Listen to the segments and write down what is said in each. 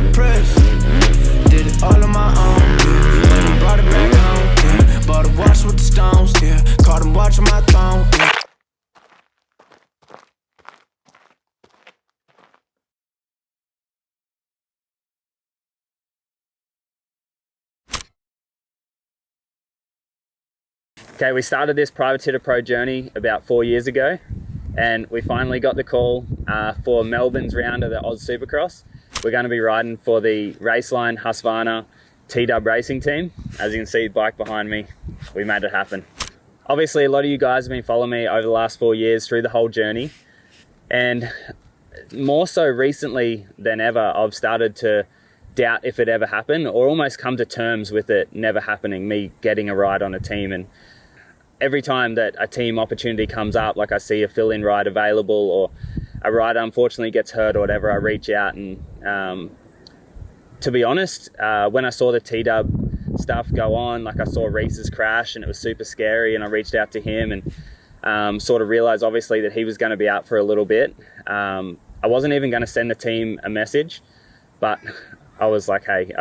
that press. Did it all on my own, yeah. When I brought it back home, yeah. Bought a watch with the stones, yeah. Caught him watching my throne, yeah. Okay, we started this private to pro journey about 4 years ago, and we finally got the call for Melbourne's round of the Oz Supercross. We're going to be riding for the RaceLine Husqvarna TDUB racing team. As you can see, bike behind me, we made it happen. Obviously, a lot of you guys have been following me over the last 4 years through the whole journey, and more so recently than ever, I've started to doubt if it ever happened, or almost come to terms with it never happening, me getting a ride on a team. And every time that a team opportunity comes up, like I see a fill-in ride available or a rider unfortunately gets hurt or whatever, I reach out. And to be honest, when I saw the TDUB stuff go on, like I saw Reese's crash and it was super scary, and I reached out to him and sort of realized obviously that he was going to be out for a little bit. I wasn't even going to send the team a message, but I was like, hey,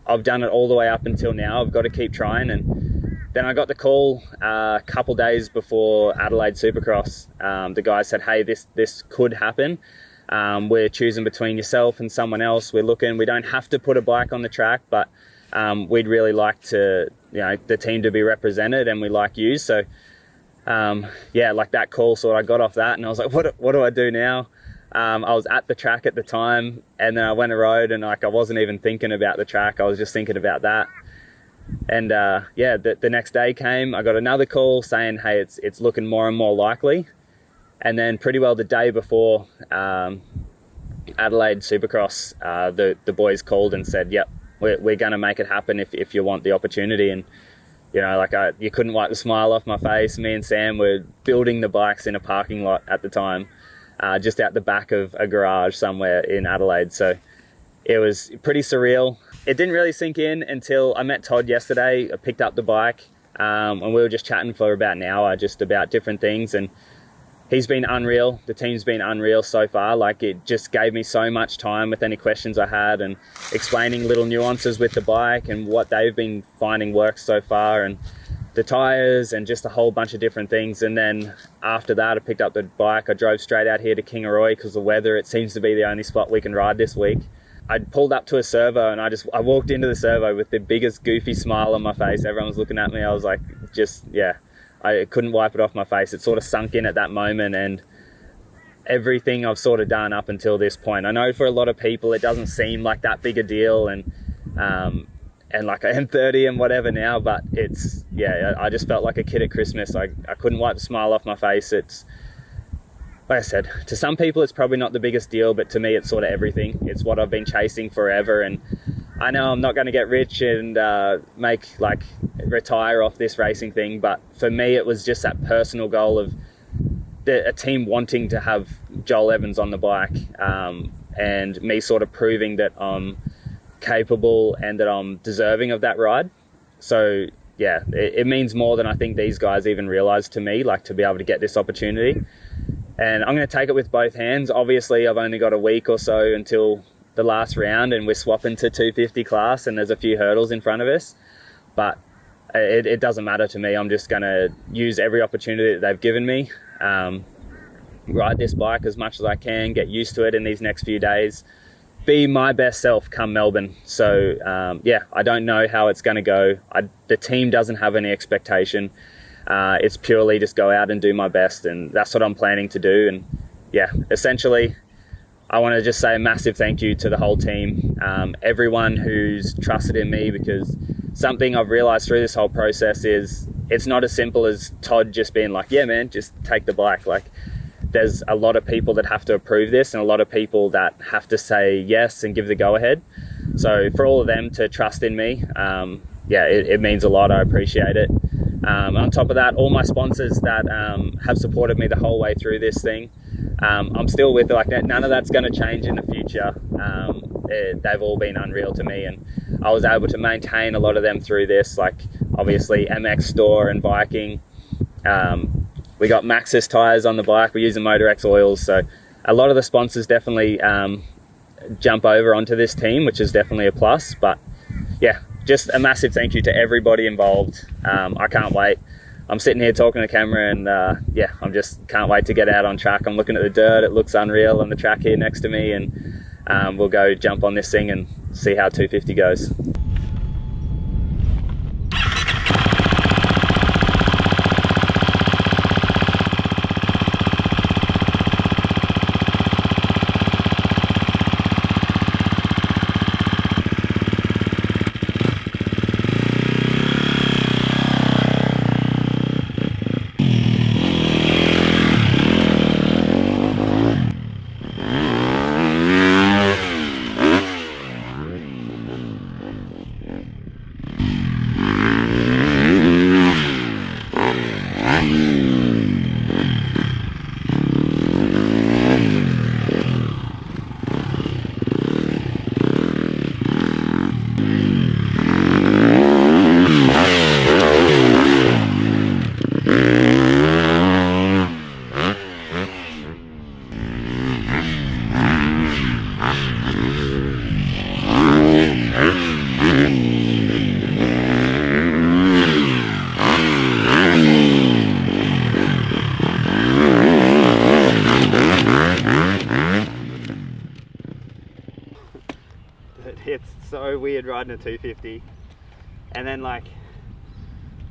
I've done it all the way up until now, I've got to keep trying. And then I got the call a couple days before Adelaide Supercross. The guy said, hey, this could happen. We're choosing between yourself and someone else. We're looking, we don't have to put a bike on the track, but we'd really like to, the team to be represented, and we like you. So yeah, like that call, so I got off that and I was like, what do I do now? I was at the track at the time, and then I went a road, and like I wasn't even thinking about the track, I was just thinking about that. And yeah, the next day came, I got another call saying, hey, it's looking more and more likely. And then pretty well the day before Adelaide Supercross, the boys called and said, yep, we're going to make it happen if you want the opportunity. And like you couldn't wipe the smile off my face. Me and Sam were building the bikes in a parking lot at the time, just out the back of a garage somewhere in Adelaide. So it was pretty surreal. It didn't really sink in until I met Todd yesterday. I picked up the bike and we were just chatting for about an hour just about different things, and he's been unreal. The team's been unreal so far. Like, it just gave me so much time with any questions I had, and explaining little nuances with the bike and what they've been finding works so far, and the tires and just a whole bunch of different things. And then after that, I picked up the bike. I drove straight out here to Kingaroy because the weather, it seems to be the only spot we can ride this week. I pulled up to a servo, and I walked into the servo with the biggest goofy smile on my face. Everyone was looking at me. I was like, I couldn't wipe it off my face. It sort of sunk in at that moment, and everything I've sort of done up until this point. I know for a lot of people it doesn't seem like that big a deal, and like I am 30 and whatever now, but it's, I just felt like a kid at Christmas. I couldn't wipe the smile off my face. It's, like I said, to some people it's probably not the biggest deal, but to me it's sort of everything. It's what I've been chasing forever, and I know I'm not going to get rich and retire off this racing thing, but for me it was just that personal goal of a team wanting to have Joel Evans on the bike, and me sort of proving that I'm capable and that I'm deserving of that ride. So yeah, it means more than I think these guys even realize to me, like, to be able to get this opportunity. And I'm going to take it with both hands. Obviously I've only got a week or so until the last round, and we're swapping to 250 class, and there's a few hurdles in front of us, but it doesn't matter to me. I'm just going to use every opportunity that they've given me, ride this bike as much as I can, get used to it in these next few days, be my best self come Melbourne. So yeah, I don't know how it's going to go. The team doesn't have any expectation. It's purely just go out and do my best, and that's what I'm planning to do. And yeah, essentially I want to just say a massive thank you to the whole team, everyone who's trusted in me, because something I've realized through this whole process is it's not as simple as Todd just being like, yeah man, just take the bike. Like, there's a lot of people that have to approve this, and a lot of people that have to say yes and give the go ahead. So for all of them to trust in me, it means a lot. I appreciate it. On top of that, all my sponsors that have supported me the whole way through this thing, I'm still with, like, none of that's going to change in the future. They've all been unreal to me, and I was able to maintain a lot of them through this, like obviously MXstore and Viking. We got Maxxis tires on the bike, we're using Motorex oils, so a lot of the sponsors definitely jump over onto this team, which is definitely a plus. But yeah, just a massive thank you to everybody involved. I can't wait. I'm sitting here talking to camera, and yeah, I'm just can't wait to get out on track. I'm looking at the dirt, it looks unreal on the track here next to me, and we'll go jump on this thing and see how 250 goes. It's so weird riding a 250, and then like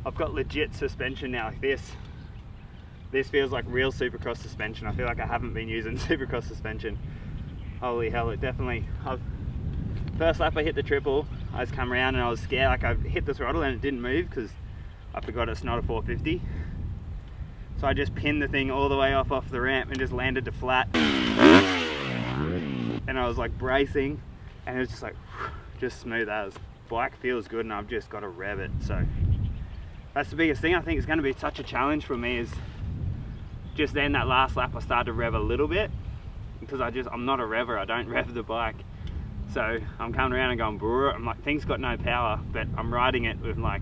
I've got legit suspension now. Like this feels like real Supercross suspension. I feel like I haven't been using Supercross suspension. Holy hell, it definitely, first lap I hit the triple, I just come around and I was scared, like I hit the throttle and it didn't move because I forgot it's not a 450. So I just pinned the thing all the way off the ramp and just landed to flat. And I was like bracing, and it was just like, just smooth as. Bike feels good, and I've just got to rev it. So that's the biggest thing. I think it's going to be such a challenge for me, is just then that last lap I started to rev a little bit, because I'm not a rever, I don't rev the bike. So I'm coming around and going, brrr. I'm like, thing's got no power, but I'm riding it with like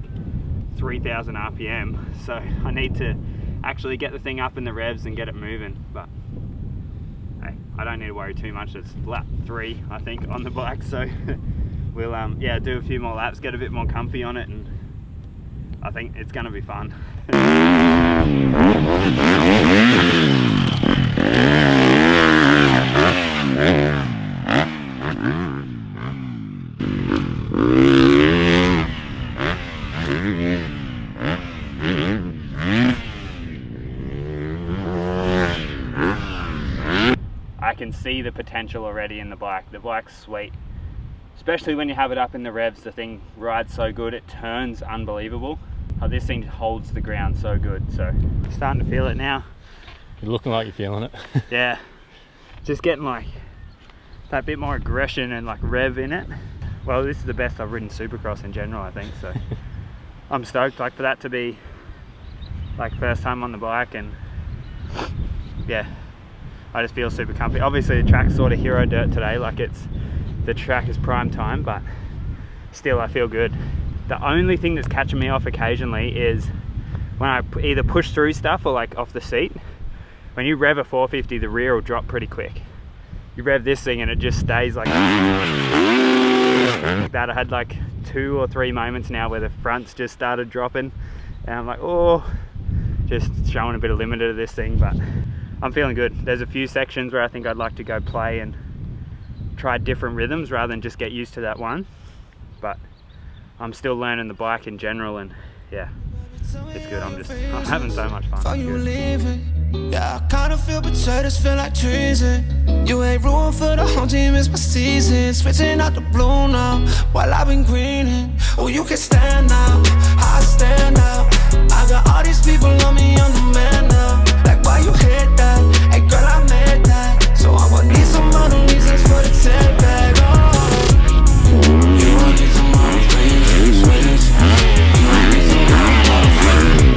3,000 RPM. So I need to actually get the thing up in the revs and get it moving. But hey, I don't need to worry too much. It's lap 3, I think, on the bike. So we'll yeah, do a few more laps, get a bit more comfy on it, and I think it's going to be fun. I can see the potential already in the bike. The bike's sweet, especially when you have it up in the revs. The thing rides so good, it turns unbelievable. Oh, this thing holds the ground so good. So starting to feel it now. You're looking like you're feeling it. Yeah, just getting like that bit more aggression and like rev in it. Well, this is the best I've ridden Supercross in general, I think. So I'm stoked, like, for that to be like first time on the bike, and yeah, I just feel super comfy. Obviously the track's sort of hero dirt today, like the track is prime time, but still I feel good. The only thing that's catching me off occasionally is when I either push through stuff or like off the seat. When you rev a 450, the rear will drop pretty quick. You rev this thing and it just stays like that. I had like 2 or 3 moments now where the fronts just started dropping, and I'm like, oh, just showing a bit of limiter to this thing. But I'm feeling good. There's a few sections where I think I'd like to go play and try different rhythms rather than just get used to that one. But I'm still learning the bike in general, and yeah, it's good. I'm having so much fun. Yeah, I kinda feel betrayed, just feel like treason. You ain't ruined for the whole team, it's my season. Switching out the blue now, while I've been greening. Oh, you can stand now, I stand out. I got all these people on me, I'm the man now. Like, why you hate that? Hey girl, I made that. So I'm gonna need some other reasons for the take back. Oh, you want me some more things, switch. You want me some more things.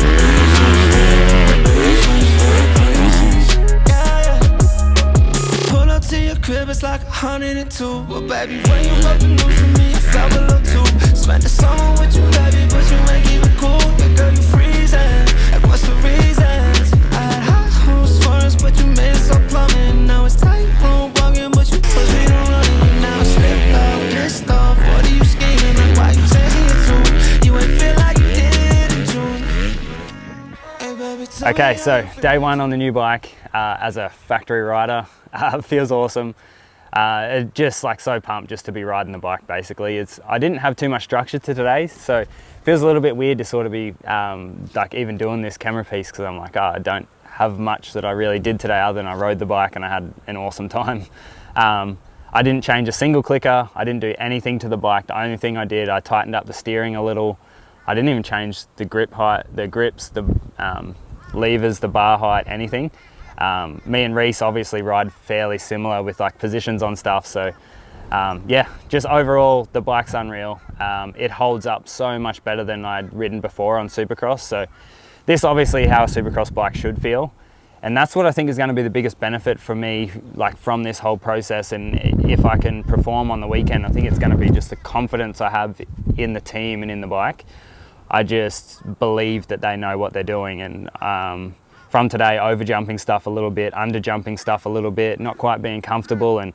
To your crib, it's like 102. But baby, when you up and new for me, I fell below 2. Spent the summer with you, baby, but you ain't keep it cool. Yeah, girl, you freezing. Like, what's the reasons? I had high hopes for us, but you made it so plumbing. Now it's tight room walking, but you push me to run. Okay, so day one on the new bike as a factory rider. Feels awesome. Just like so pumped just to be riding the bike basically. I didn't have too much structure to today, so it feels a little bit weird to sort of be like even doing this camera piece, because I'm like, oh, I don't have much that I really did today other than I rode the bike and I had an awesome time. I didn't change a single clicker. I didn't do anything to the bike. The only thing I did, I tightened up the steering a little. I didn't even change the grip height, the grips, the levers, the bar height, anything. Me and Reese obviously ride fairly similar with like positions on stuff, so yeah, just overall the bike's unreal. It holds up so much better than I'd ridden before on Supercross, so this obviously how a Supercross bike should feel, and that's what I think is going to be the biggest benefit for me, like from this whole process. And if I can perform on the weekend, I think it's going to be just the confidence I have in the team and in the bike. I just believe that they know what they're doing, and from today, over jumping stuff a little bit, under jumping stuff a little bit, not quite being comfortable, and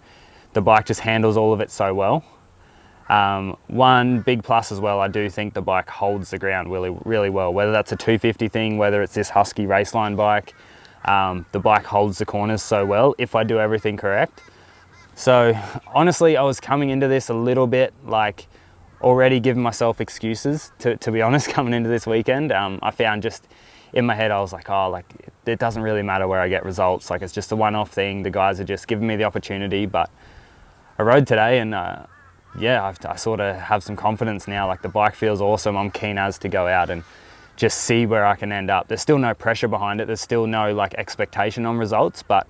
the bike just handles all of it so well. One big plus as well, I do think the bike holds the ground really, really well. Whether that's a 250 thing, whether it's this Husky RaceLine bike, the bike holds the corners so well if I do everything correct. So honestly, I was coming into this a little bit like already giving myself excuses, to be honest, coming into this weekend. I found just in my head, I was like, oh, like it doesn't really matter where I get results. Like it's just a one-off thing. The guys are just giving me the opportunity. But I rode today, and yeah, I sort of have some confidence now. Like the bike feels awesome. I'm keen as to go out and just see where I can end up. There's still no pressure behind it. There's still no like expectation on results, but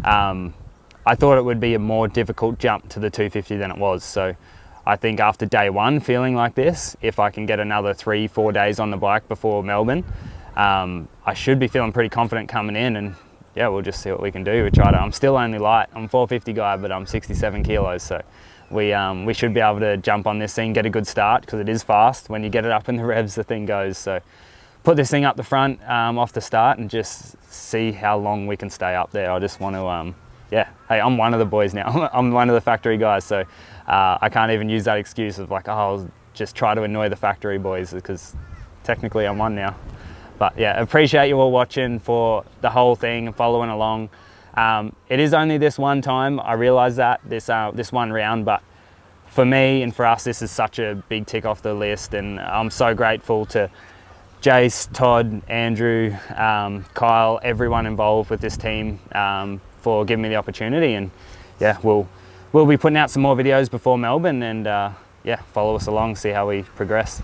I thought it would be a more difficult jump to the 250 than it was. So I think after day one feeling like this, if I can get another 3-4 days on the bike before Melbourne, I should be feeling pretty confident coming in, and yeah, we'll just see what we can do. I'm still only light. I'm 450 guy, but I'm 67 kilos. So we should be able to jump on this thing, get a good start, because it is fast. When you get it up in the revs, the thing goes. So put this thing up the front off the start and just see how long we can stay up there. I just want to, yeah, hey, I'm one of the boys now. I'm one of the factory guys, so I can't even use that excuse of like, oh, I'll just try to annoy the factory boys, because technically I'm one now. But yeah, appreciate you all watching for the whole thing and following along. It is only this one time, I realise that, this one round, but for me and for us, this is such a big tick off the list, and I'm so grateful to Jace, Todd, Andrew, Kyle, everyone involved with this team for giving me the opportunity. And yeah, we'll be putting out some more videos before Melbourne, and yeah, follow us along, see how we progress.